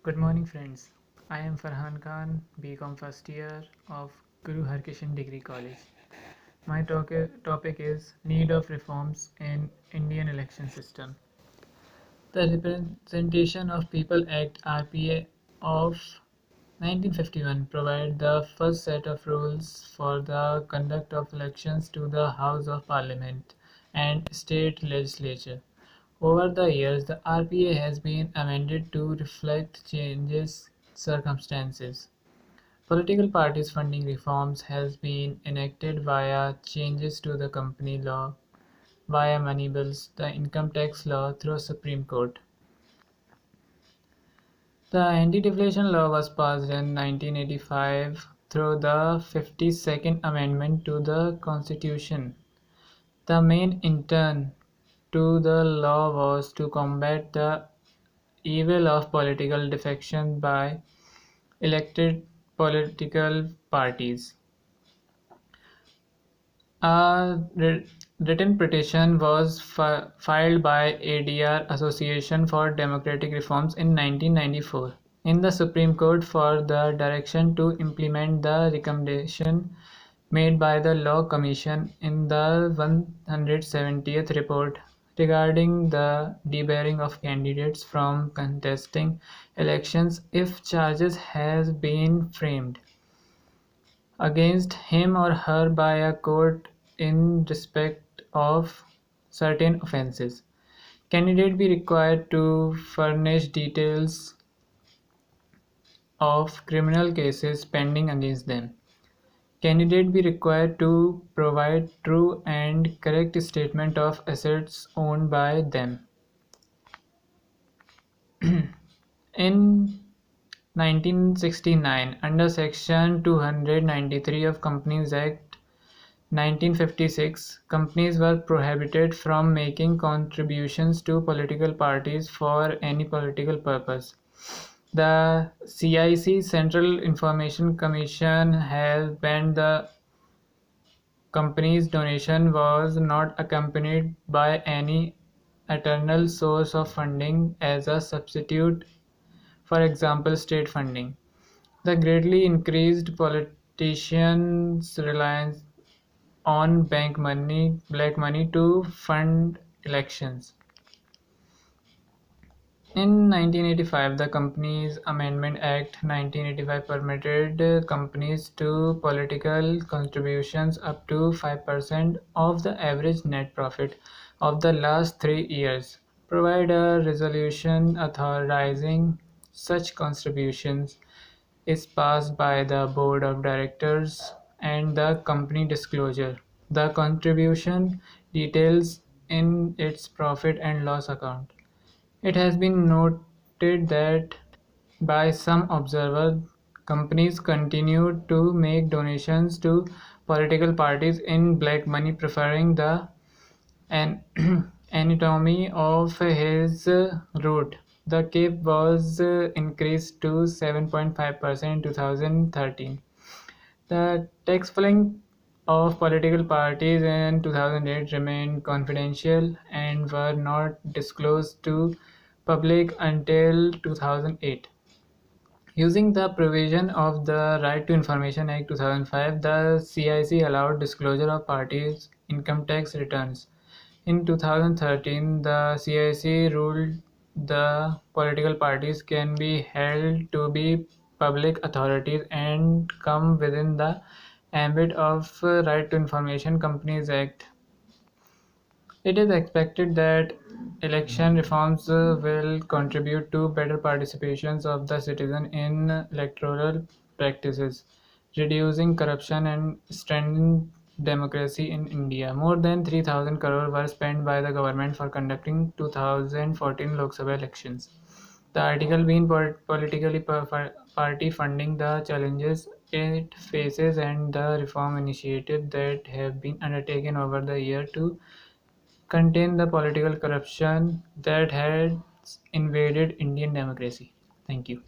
Good morning, friends. I am Farhan Khan, BCom first year of Guru Harkishan Degree College. My topic is Need of Reforms in Indian Election System. The Representation of People Act (RPA) of 1951 provide the first set of rules for the conduct of elections to the House of Parliament and state legislature. Over the years, the RPA has been amended to reflect changes circumstances. Political parties funding reforms has been enacted via changes to the company law, via money bills, the income tax law through Supreme Court. The anti-deflation law was passed in 1985 through the 52nd Amendment to the Constitution. The main intent to the law was to combat the evil of political defection by elected political parties. A written petition was filed by ADR Association for Democratic Reforms in 1994 in the Supreme Court for the direction to implement the recommendation made by the Law Commission in the 170th report regarding the debarring of candidates from contesting elections if charges has been framed against him or her by a court in respect of certain offences. Candidate be required to furnish details of criminal cases pending against them. Candidate be required to provide true and correct statement of assets owned by them. In 1969, under Section 293 of Companies Act 1956, companies were prohibited from making contributions to political parties for any political purpose. The CIC Central Information Commission has banned the company's donation was not accompanied by any external source of funding as a substitute, for example, state funding. The greatly increased politicians' reliance on black money to fund elections. In 1985, the Companies Amendment Act 1985 permitted companies to political contributions up to 5% of the average net profit of the last 3 years, provide a resolution authorizing such contributions is passed by the board of directors and the company disclosure the contribution details in its profit and loss account. It has been noted that by some observers, companies continue to make donations to political parties in black money, preferring the an anatomy of his route. The cap was increased to 7.5% in 2013. The tax filing of political parties in 2008 remained confidential and were not disclosed to public until 2008. Using the provision of the Right to Information Act 2005, the CIC allowed disclosure of parties' income tax returns. In 2013, the CIC ruled the political parties can be held to be public authorities and come within the ambit of Right to Information Companies Act. It is expected that election reforms will contribute to better participations of the citizen in electoral practices, reducing corruption and strengthening democracy in India. More than 3,000 crore were spent by the government for conducting 2014 Lok Sabha elections. The article being politically party funding the challenges it faces and the reform initiatives that have been undertaken over the year to contain the political corruption that has invaded Indian democracy. Thank you.